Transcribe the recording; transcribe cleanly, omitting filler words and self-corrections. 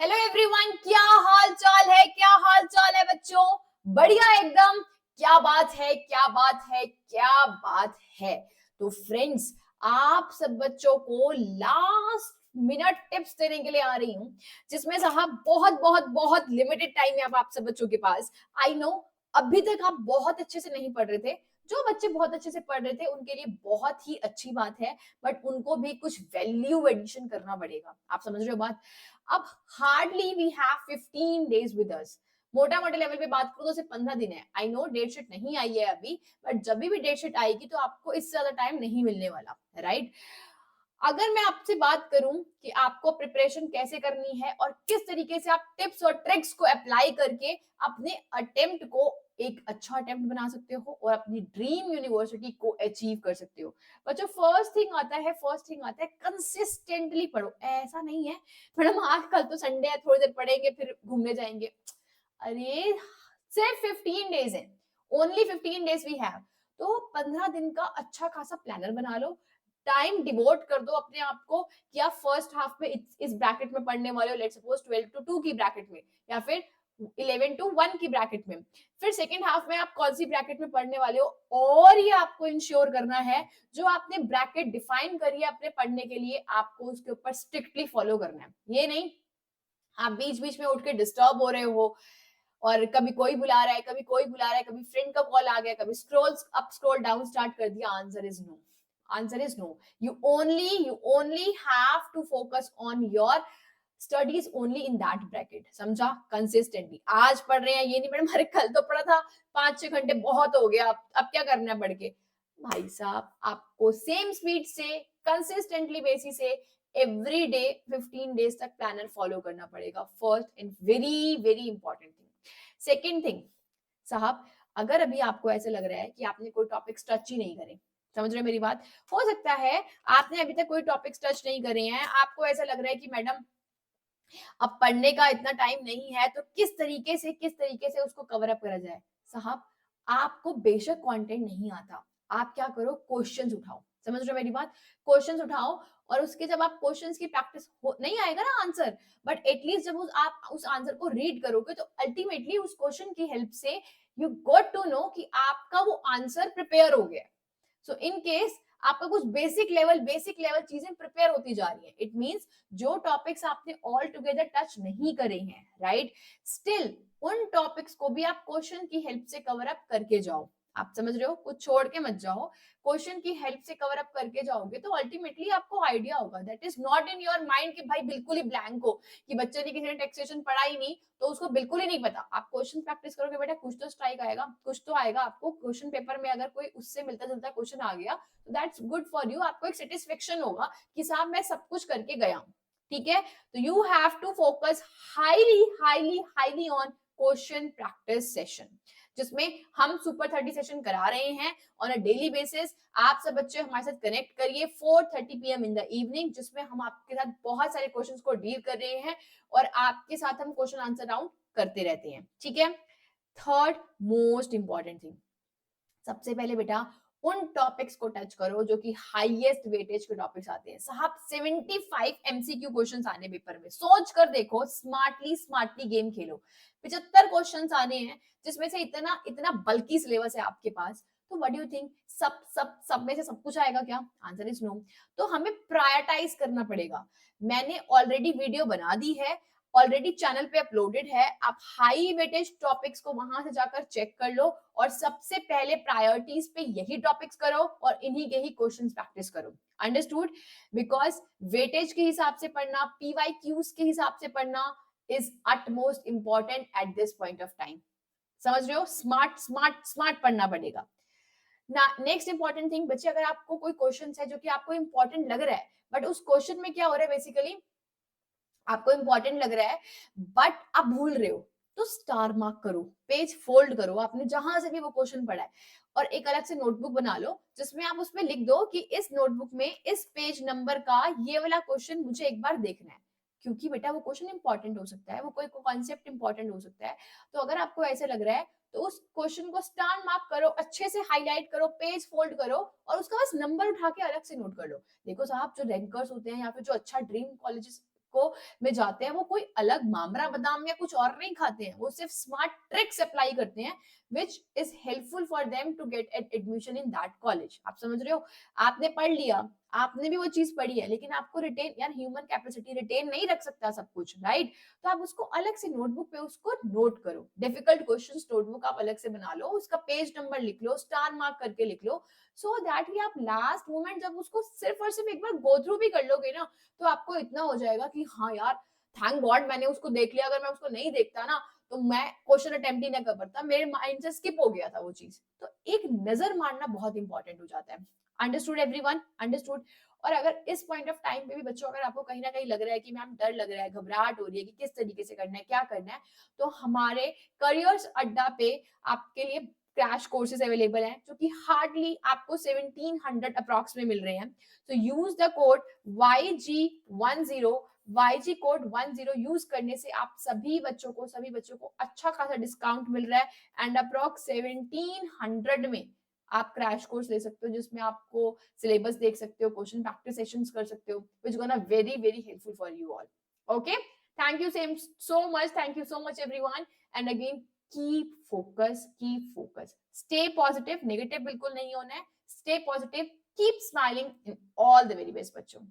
Hello everyone, क्या हाल चाल है? क्या हाल चाल है बच्चों? बढ़िया एकदम। क्या बात है, क्या बात है, क्या बात है। तो फ्रेंड्स, आप सब बच्चों को लास्ट मिनट टिप्स देने के लिए आ रही हूँ, जिसमें साहब बहुत बहुत बहुत लिमिटेड टाइम है अब आप सब बच्चों के पास। आई नो, अभी तक आप बहुत अच्छे से नहीं पढ़ रहे थे। जो बच्चे बहुत अच्छे से पढ़ रहे थे उनके लिए बहुत ही अच्छी बात है, बट उनको भी कुछ वैल्यू एडिशन करना पड़ेगा। आप समझ रहे हो बात? अब hardly we have 15 days with us. मोटा मोटे लेवल पे बात करूं तो सिर्फ 15 दिन है। आई नो डेट शीट नहीं आई है अभी, बट जब भी डेट शीट आएगी तो आपको इससे ज्यादा टाइम नहीं मिलने वाला, राइट? अगर मैं आपसे बात करूं कि आपको प्रिपरेशन कैसे करनी है और किस तरीके से आप टिप्स और ट्रिक्स को अप्लाई करके अपने अटेम्प्ट को एक अच्छा अटेम्प्ट बना सकते हो और अपनी ड्रीम यूनिवर्सिटी को अचीव कर सकते हो। बच्चों, फर्स्ट थिंग आता है कंसिस्टेंटली पढ़ो। ऐसा नहीं है मैडम आज कल तो संडे है, थोड़ी देर पढ़ेंगे फिर घूमने जाएंगे। अरे, सिर्फ 15 डेज है, ओनली 15 डेज वी हैव। तो 15 दिन का अच्छा खासा प्लानर बना लो। टाइम डिवोट कर दो अपने आप को कि आप फर्स्ट हाफ में इस ब्रैकेट में पढ़ने वाले हो, लेट्स सपोज 12 to 2 की ब्रैकेट में, या फिर 11 to 1 की ब्रैकेट में। फिर सेकेंड हाफ में आप कौन सी ब्रैकेट में पढ़ने वाले हो, और ये आपको इंश्योर करना है जो आपने ब्रैकेट डिफाइन करी है अपने पढ़ने के लिए, आपको उसके ऊपर स्ट्रिक्टली फॉलो करना है। ये नहीं आप बीच बीच में उठ के डिस्टर्ब हो रहे हो और कभी कोई बुला रहा है, कभी कोई बुला रहा है, कभी फ्रेंड का कॉल आ गया, कभी scroll up scroll down start कर दिया। Answer is no. Answer is no. You only have to focus on your studies only in that bracket. समझा? कंसिस्टेंटली आज पढ़ रहे हैं, ये नहीं मैडम अरे कल तो पढ़ा था, 5-6 घंटे बहुत हो गया, अब क्या करना है पढ़ के। भाई साहब, आपको सेम स्पीड से कंसिस्टेंटली बेसिस से एवरी डे 15 डेज तक प्लानर फॉलो करना पड़ेगा। First and very very important thing. Second thing साहब, अगर अभी आपको ऐसा लग रहा है कि आपने कोई टॉपिक्स टच ही नहीं करे, समझ रहे हो मेरी बात? हो सकता है आपने अभी तक कोई टॉपिक्स टच नहीं करे हैं, आपको ऐसा लग रहा है कि मैडम अब पढ़ने का इतना टाइम नहीं है, तो किस तरीके से उसको कवर अप करा जाए। साहब, आपको बेशक कंटेंट नहीं आता, आप क्या करो, क्वेश्चंस उठाओ। समझ रहे हो मेरी बात? क्वेश्चंस उठाओ, और उसके जब आप क्वेश्चंस की प्रैक्टिस हो नहीं आएगा ना आंसर, बट एटलीस्ट जब आप उस आंसर को रीड करोगे तो अल्टीमेटली उस क्वेश्चन की हेल्प से यू गॉट टू नो कि आपका वो आंसर प्रिपेयर हो गया। सो इन केस आपका कुछ बेसिक लेवल चीजें प्रिपेयर होती जा रही है, इट मींस जो टॉपिक्स आपने ऑल टुगेदर टच नहीं करे हैं, राइट, स्टिल उन टॉपिक्स को भी आप क्वेश्चन की हेल्प से कवर अप करके जाओ। आप समझ रहे हो? कुछ छोड़ के मत जाओ, क्वेश्चन की हेल्प से कवर अप करके जाओगे तो अल्टीमेटली आपको आइडिया होगा। That is not in your mind कि भाई बिल्कुल ही ब्लैंक हो, कि बच्चे ने किसी ने टैक्सेशन पढ़ा ही नहीं तो उसको बिल्कुल ही नहीं पता। आप क्वेश्चन प्रैक्टिस करोगे बेटा, कुछ तो स्ट्राइक आएगा, कुछ तो आएगा आपको क्वेश्चन पेपर में। अगर कोई उससे मिलता जुलता क्वेश्चन आ गया तो दैट्स गुड फॉर यू, आपको एक सेटिस्फेक्शन होगा कि साहब मैं सब कुछ करके गया हूं। ठीक है, तो you have to focus highly highly highly on question practice session, जिसमें हम सुपर 30 सेशन करा रहे हैं ऑन अ डेली बेसिस। आप सब बच्चे हमारे साथ कनेक्ट करिए 4:30 PM इन द इवनिंग, जिसमें हम आपके साथ बहुत सारे क्वेश्चंस को डील कर रहे हैं और आपके साथ हम क्वेश्चन आंसर राउंड करते रहते हैं। ठीक है, थर्ड मोस्ट इंपॉर्टेंट थिंग, सबसे पहले बेटा उन टॉपिक्स को टच करो जो कि हाईएस्ट वेटेज के टॉपिक्स आते हैं। साहब 75 MCQ क्वेश्चंस आने पेपर में, सोच कर देखो, स्मार्टली स्मार्टली गेम खेलो। 75 क्वेश्चंस आने हैं, जिसमें से इतना इतना बल्कि सिलेबस है आपके पास। तो व्हाट डू यू थिंक, सब में से सब कुछ आएगा क्या? Answer is no. तो हमें प्रायोरिटाइज करना पड़ेगा। मैंने ऑलरेडी वीडियो बना दी है, ऑलरेडी चैनल पे अपलोडेड है, आप हाई वेटेज टॉपिक्स को वहां से जाकर चेक कर लो और सबसे पहले प्रायोरिटीज पे यही टॉपिक्स करो और इन्हीं के ही क्वेश्चंस प्रैक्टिस करो। अंडरस्टूड? बिकॉज वेटेज के हिसाब से पढ़ना, PYQs के हिसाब से पढ़ना is utmost important at this point of time. समझ रहे हो? स्मार्ट स्मार्ट स्मार्ट पढ़ना पड़ेगा ना। नेक्स्ट इंपॉर्टेंट थिंग बच्चे, अगर आपको कोई क्वेश्चन है जो कि आपको इंपॉर्टेंट लग रहा है, बट उस क्वेश्चन में क्या हो रहा है, बेसिकली आपको इंपॉर्टेंट लग रहा है बट आप भूल रहे हो, तो स्टार मार्क करो, पेज फोल्ड करो आपने जहां से भी वो क्वेश्चन पढ़ा है, और एक अलग से नोटबुक बना लो जिसमें आप उसमें लिख दो कि इस नोटबुक में इस पेज नंबर का ये वाला क्वेश्चन मुझे एक बार देखना है। क्योंकि बेटा वो क्वेश्चन इंपॉर्टेंट हो सकता है, वो कोई कॉन्सेप्ट इंपॉर्टेंट हो सकता है। तो अगर आपको ऐसे लग रहा है तो उस क्वेश्चन को स्टार मार्क करो, अच्छे से हाईलाइट करो, पेज फोल्ड करो और उसका बस नंबर उठा के अलग से नोट कर लो। देखो साहब, जो रैंकर्स होते हैं या फिर जो अच्छा ड्रीम कॉलेजेस को में जाते हैं वो कोई अलग मामरा बादाम या कुछ और नहीं खाते हैं, वो सिर्फ स्मार्ट ट्रिक्स अप्लाई करते हैं which is helpful for them to get admission in that college. आप समझ रहे हो, आपने पढ़ लिया, आपने भी वो चीज पढ़ी है, लेकिन आपको रिटेन, यार ह्यूमन कैपेसिटी रिटेन नहीं रख सकता सब कुछ, राइट? तो आप उसको अलग से नोटबुक पे उसको नोट करो, डिफिकल्ट क्वेश्चंस नोटबुक आप अलग से बना लो, उसका पेज नंबर लिख लो, स्टार मार्क करके लिख लो, सो दैट कि आप लास्ट मोमेंट जब उसको सिर्फ और सिर्फ एक बार गो थ्रू भी कर लोगे ना, तो आपको इतना हो जाएगा कि हाँ यार, थैंक गॉड मैंने उसको देख लिया, अगर मैं उसको नहीं देखता ना तो मैं क्वेश्चन अटेम्प्ट ही ना कर पाता, मेरे माइंड से स्किप हो गया था वो चीज। तो एक नजर मारना बहुत इंपॉर्टेंट हो जाता है। Understood everyone? अंडरस्टूड? और अगर इस पॉइंट ऑफ टाइम पे भी बच्चों, अगर आपको कहीं ना कहीं लग रहा है कि मैम डर लग रहा है, घबराहट हो रही है कि किस तरीके से करना है, क्या करना है, तो हमारे करियर्स अड्डा पे आपके लिए क्रैश कोर्सेज अवेलेबल हैं जो कि हार्डली आपको 1700 अप्रॉक्स में मिल रहे हैं। तो use the code YG10, YG code 10 use करने से आप सभी बच्चों को अच्छा खासा डिस्काउंट मिल रहा है एंड अप्रॉक्स 1700 में आप क्रैश कोर्स ले सकते हो, जिसमें आपको सिलेबस देख सकते हो, क्वेश्चन प्रैक्टिस सेशंस कर सकते हो, which gonna very very helpful for you all. Okay, thank you so much, thank you so much everyone, and again keep focus, stay positive, negative बिल्कुल नहीं होना है, stay positive, keep smiling, in all the very best बच्चों।